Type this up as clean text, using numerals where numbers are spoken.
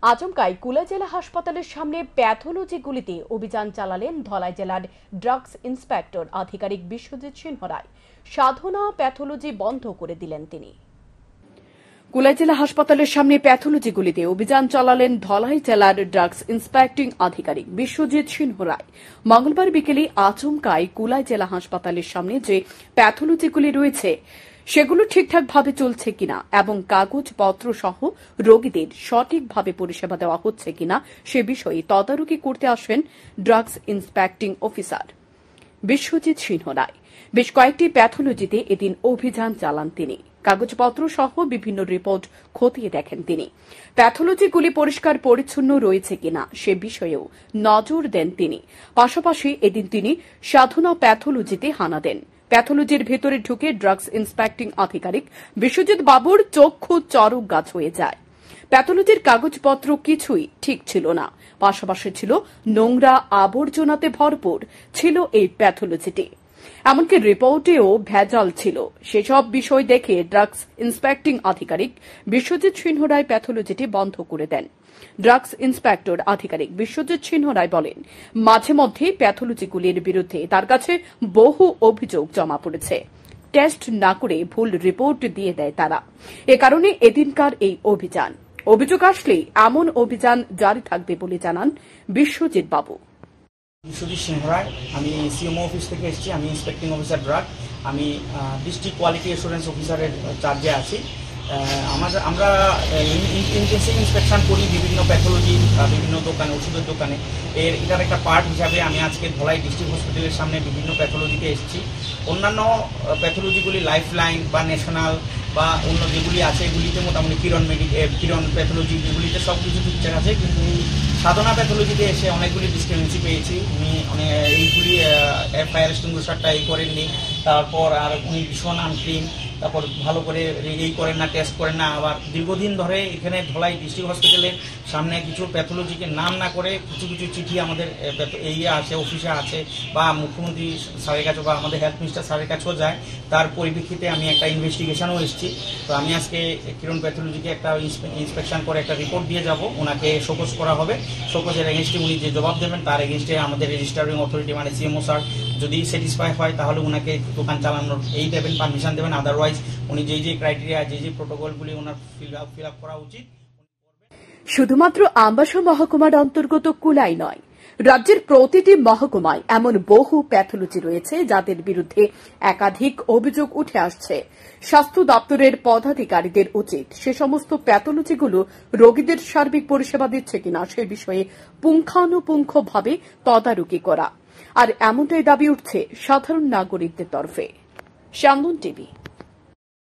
আচমকাই কুলা জেলা হাসপাতালের সামনে প্যাথোলজিগুলিতে অভিযান চালালেন ধলাই জেলার ড্রাগস ইন্সপেক্টর আধিকারিক বিশ্বজিৎ সিংহ রায়। সাধনা প্যাথোলজি বন্ধ করে দিলেন তিনি। কুলাই জেলা হাসপাতালের সামনে প্যাথোলজিগুলিতে অভিযান চালালেন ধলাই জেলার ড্রাগস ইন্সপেক্টিং আধিকারিক বিশ্বজিৎ সিংহ রায়। মঙ্গলবার বিকেলে আচমকাই কুলাই জেলা হাসপাতালের সামনে যে প্যাথোলজিগুলি রয়েছে সেগুলো ঠিকঠাকভাবে চলছে কিনা এবং কাগজপত্র সহ রোগীদের সঠিকভাবে পরিষেবা দেওয়া হচ্ছে কিনা সে বিষয়ে তদারকি করতে আসেন ড্রাগস ইন্সপেক্টিং অফিসার বিশ্বজিৎ সিংহ রায়। বেশ কয়েকটি প্যাথোলজিতে এদিন অভিযান চালান তিনি। কাগজপত্র সহ বিভিন্ন রিপোর্ট খতিয়ে দেখেন তিনি। প্যাথোলজিগুলি পরিষ্কার পরিচ্ছন্ন রয়েছে কিনা সে বিষয়েও নজর দেন তিনি। পাশাপাশি এদিন তিনি সাধনা প্যাথোলজিতে হানা দেন। প্যাথোলজির ভেতরে ঢুকে ড্রাগস ইন্সপেক্টিং আধিকারিক বিশ্বজিৎ বাবুর চক্ষু চরক গাছ হয়ে যায়। প্যাথোলজির কাগজপত্র কিছুই ঠিক ছিল না, পাশাপাশি ছিল নোংরা আবর্জনাতে ভরপুর ছিল এই প্যাথোলজিটি। এমনকি রিপোর্টেও ভেজাল ছিল। সেসব বিষয় দেখে ড্রাগস ইন্সপেক্টিং আধিকারিক বিশ্বজিৎ সিংহ রায় প্যাথোলজিটি বন্ধ করে দেন। ড্রাগস ইন্সপেক্টর আধিকারিক বিশ্বজিৎ সিংহ রায় বলেন, মাঝে মধ্যে প্যাথোলজিগুলির বিরুদ্ধে তার কাছে বহু অভিযোগ জমা পড়েছে। টেস্ট না করে ভুল রিপোর্ট দিয়ে দেয় তারা। এ কারণে এদিনকার এই অভিযান। অভিযোগ আসলে এমন অভিযান জারি থাকবে বলে জানান বিশ্বজিৎ বাবু। বিশ্বজিৎ সিংহ রায়, আমি সিএমও অফিস থেকে এসেছি। আমি ইন্সপেক্টিং অফিসার ড্রাগ। আমি ডিস্ট্রিক্ট কোয়ালিটি অ্যাসুরেন্স অফিসারের চার্জে আছি। আমরা ইন্টেন্সিভ ইন্সপেকশন করি বিভিন্ন প্যাথোলজি, বিভিন্ন দোকানে, ওষুধের দোকানে। এটার একটা পার্ট হিসাবে আমি আজকে ধলাই ডিস্ট্রিক্ট হসপিটালের সামনে বিভিন্ন প্যাথোলজিতে এসেছি। অন্যান্য প্যাথোলজিগুলি লাইফ লাইন বা ন্যাশনাল বা অন্য যেগুলি আছে এগুলিতে মোটামুটি কিরণ প্যাথোলজি যেগুলিতে সব কিছু ঠিকঠাক আছে, কিন্তু সাধনা প্যাথোলজিতে এসে অনেকগুলি ডিসক্রিমিনেন্সি পেয়েছি। উনি এইগুলি ফায়ার এক্সটিংগুইশারটা এই করেননি, তারপর আর উনি ভীষণ আনক্লিন, তারপর ভালো করে এই করেন না, টেস্ট করেন না। আবার দীর্ঘদিন ধরে এখানে ধলাই ডিস্ট্রিক্ট হসপিটালের সামনে কিছু প্যাথোলজিকে নাম না করে কিছু কিছু চিঠি আমাদের এই আছে, অফিসে আছে, বা মুখ্যমন্ত্রী স্যারের কাছে বা আমাদের হেলথ মিনিস্টার স্যারের কাছেও যায়। তার পরিপ্রেক্ষিতে আমি একটা ইনভেস্টিগেশনও এসেছি। তো আমি আজকে কিরণ প্যাথোলজিকে একটা ইন্সপেকশন করে একটা রিপোর্ট দিয়ে যাব। ওনাকে শোকজ করা হবে। শোকজের এগেনস্টে উনি যে জবাব দেবেন তার এগেনস্টে আমাদের রেজিস্টারিং অথরিটি মানে সিএমও স্যার যদি স্যাটিসফাই হয় তাহলে ওনাকে দোকান চালানোর এই দেবেন, পারমিশন দেবেন। আদারওয়াইজ উনি যে ক্রাইটেরিয়া, যে প্রোটোকলগুলি ওনার ফিল আপ করা উচিত। শুধুমাত্র আমবাসা মহকুমার অন্তর্গত কুলাই নয়, রাজ্যের প্রতিটি মহকুমায় এমন বহু প্যাথোলজি রয়েছে যাদের বিরুদ্ধে একাধিক অভিযোগ উঠে আসছে। স্বাস্থ্য দপ্তরের পদাধিকারীদের উচিত সে সমস্ত প্যাথোলজিগুলো রোগীদের সার্বিক পরিষেবা দিচ্ছে কিনা সে বিষয়ে পুঙ্খানুপুঙ্খভাবে তদারকি করা। আর এমনটাই দাবি উঠছে সাধারণ নাগরিকদের তরফে। সান্দন টিভি।